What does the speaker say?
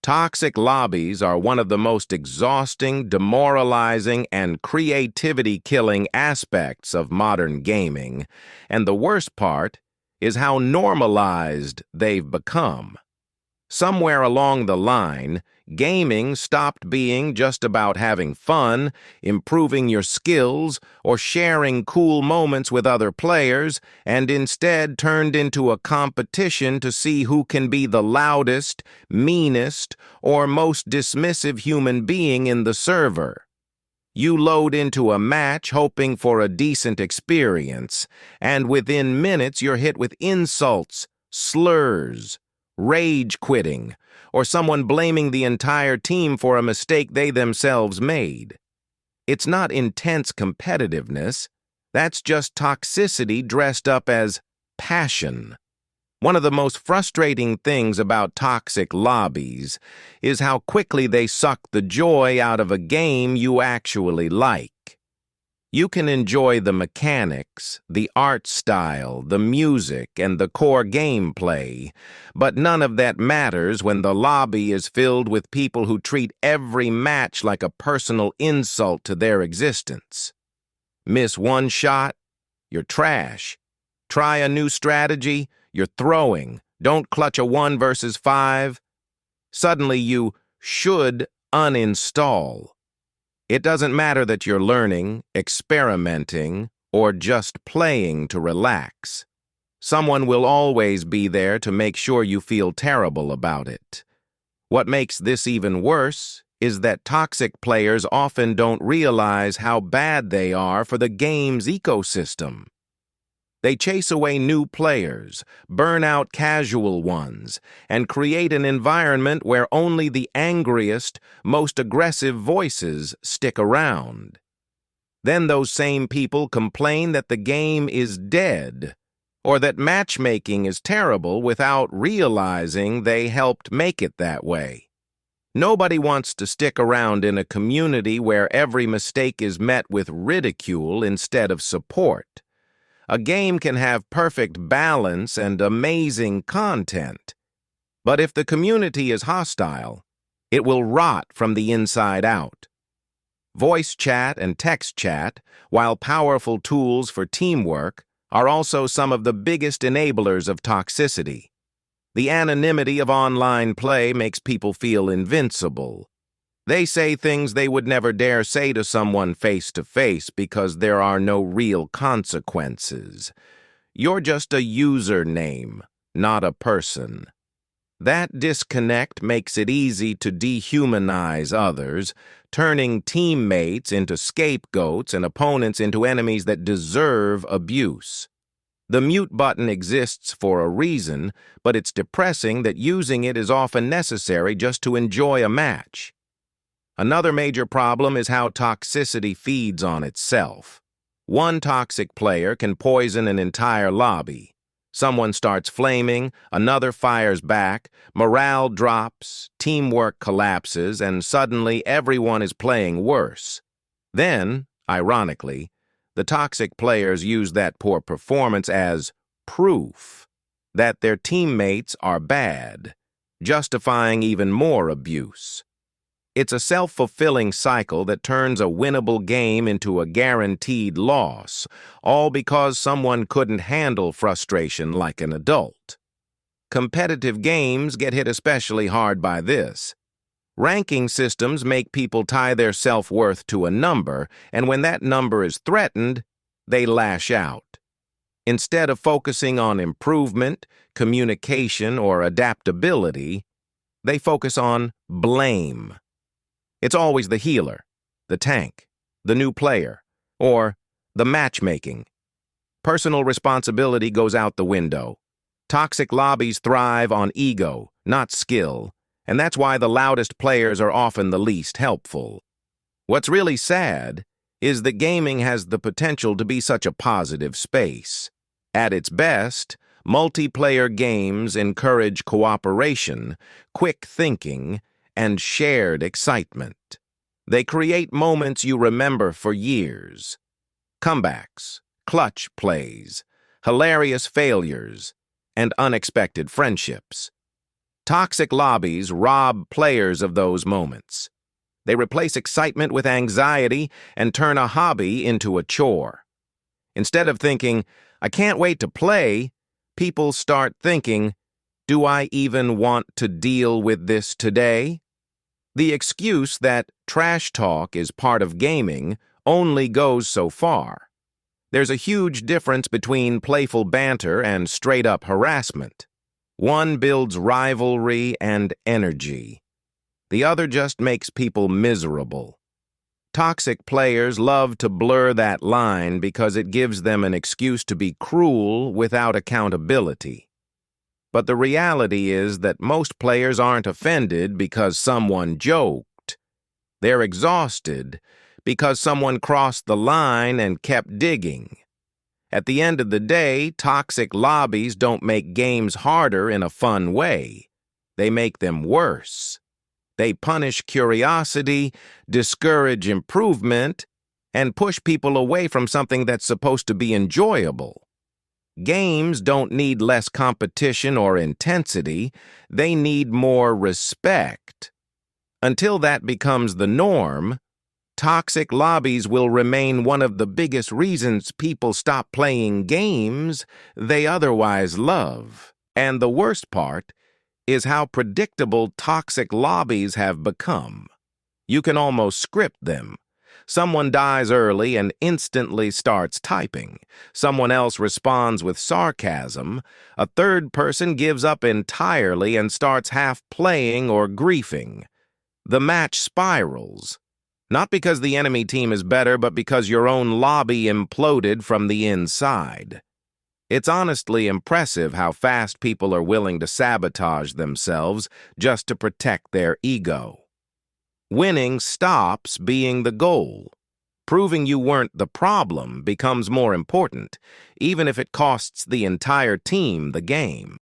Toxic lobbies are one of the most exhausting, demoralizing, and creativity-killing aspects of modern gaming, and the worst part is how normalized they've become. Somewhere along the line, gaming stopped being just about having fun, improving your skills, or sharing cool moments with other players, and instead turned into a competition to see who can be the loudest, meanest, or most dismissive human being in the server. You load into a match hoping for a decent experience, and within minutes you're hit with insults, slurs, rage quitting, or someone blaming the entire team for a mistake they themselves made. It's not intense competitiveness, that's just toxicity dressed up as passion. One of the most frustrating things about toxic lobbies is how quickly they suck the joy out of a game you actually like. You can enjoy the mechanics, the art style, the music, and the core gameplay, but none of that matters when the lobby is filled with people who treat every match like a personal insult to their existence. Miss one shot, you're trash. Try a new strategy, you're throwing. Don't clutch a 1 versus 5. Suddenly you should uninstall. It doesn't matter that you're learning, experimenting, or just playing to relax. Someone will always be there to make sure you feel terrible about it. What makes this even worse is that toxic players often don't realize how bad they are for the game's ecosystem. They chase away new players, burn out casual ones, and create an environment where only the angriest, most aggressive voices stick around. Then those same people complain that the game is dead, or that matchmaking is terrible without realizing they helped make it that way. Nobody wants to stick around in a community where every mistake is met with ridicule instead of support. A game can have perfect balance and amazing content, but if the community is hostile, it will rot from the inside out. Voice chat and text chat, while powerful tools for teamwork, are also some of the biggest enablers of toxicity. The anonymity of online play makes people feel invincible. They say things they would never dare say to someone face to face because there are no real consequences. You're just a username, not a person. That disconnect makes it easy to dehumanize others, turning teammates into scapegoats and opponents into enemies that deserve abuse. The mute button exists for a reason, but it's depressing that using it is often necessary just to enjoy a match. Another major problem is how toxicity feeds on itself. One toxic player can poison an entire lobby. Someone starts flaming, another fires back, morale drops, teamwork collapses, and suddenly everyone is playing worse. Then, ironically, the toxic players use that poor performance as proof that their teammates are bad, justifying even more abuse. It's a self-fulfilling cycle that turns a winnable game into a guaranteed loss, all because someone couldn't handle frustration like an adult. Competitive games get hit especially hard by this. Ranking systems make people tie their self-worth to a number, and when that number is threatened, they lash out. Instead of focusing on improvement, communication, or adaptability, they focus on blame. It's always the healer, the tank, the new player, or the matchmaking. Personal responsibility goes out the window. Toxic lobbies thrive on ego, not skill, and that's why the loudest players are often the least helpful. What's really sad is that gaming has the potential to be such a positive space. At its best, multiplayer games encourage cooperation, quick thinking, and shared excitement. They create moments you remember for years. Comebacks, clutch plays, hilarious failures, and unexpected friendships. Toxic lobbies rob players of those moments. They replace excitement with anxiety and turn a hobby into a chore. Instead of thinking, I can't wait to play, people start thinking, do I even want to deal with this today? The excuse that trash talk is part of gaming only goes so far. There's a huge difference between playful banter and straight-up harassment. One builds rivalry and energy. The other just makes people miserable. Toxic players love to blur that line because it gives them an excuse to be cruel without accountability. But the reality is that most players aren't offended because someone joked. They're exhausted because someone crossed the line and kept digging. At the end of the day, toxic lobbies don't make games harder in a fun way. They make them worse. They punish curiosity, discourage improvement, and push people away from something that's supposed to be enjoyable. Games don't need less competition or intensity, they need more respect. Until that becomes the norm, toxic lobbies will remain one of the biggest reasons people stop playing games they otherwise love. And the worst part is how predictable toxic lobbies have become. You can almost script them. Someone dies early and instantly starts typing. Someone else responds with sarcasm. A third person gives up entirely and starts half playing or griefing. The match spirals. Not because the enemy team is better, but because your own lobby imploded from the inside. It's honestly impressive how fast people are willing to sabotage themselves just to protect their ego. Winning stops being the goal. Proving you weren't the problem becomes more important, even if it costs the entire team the game.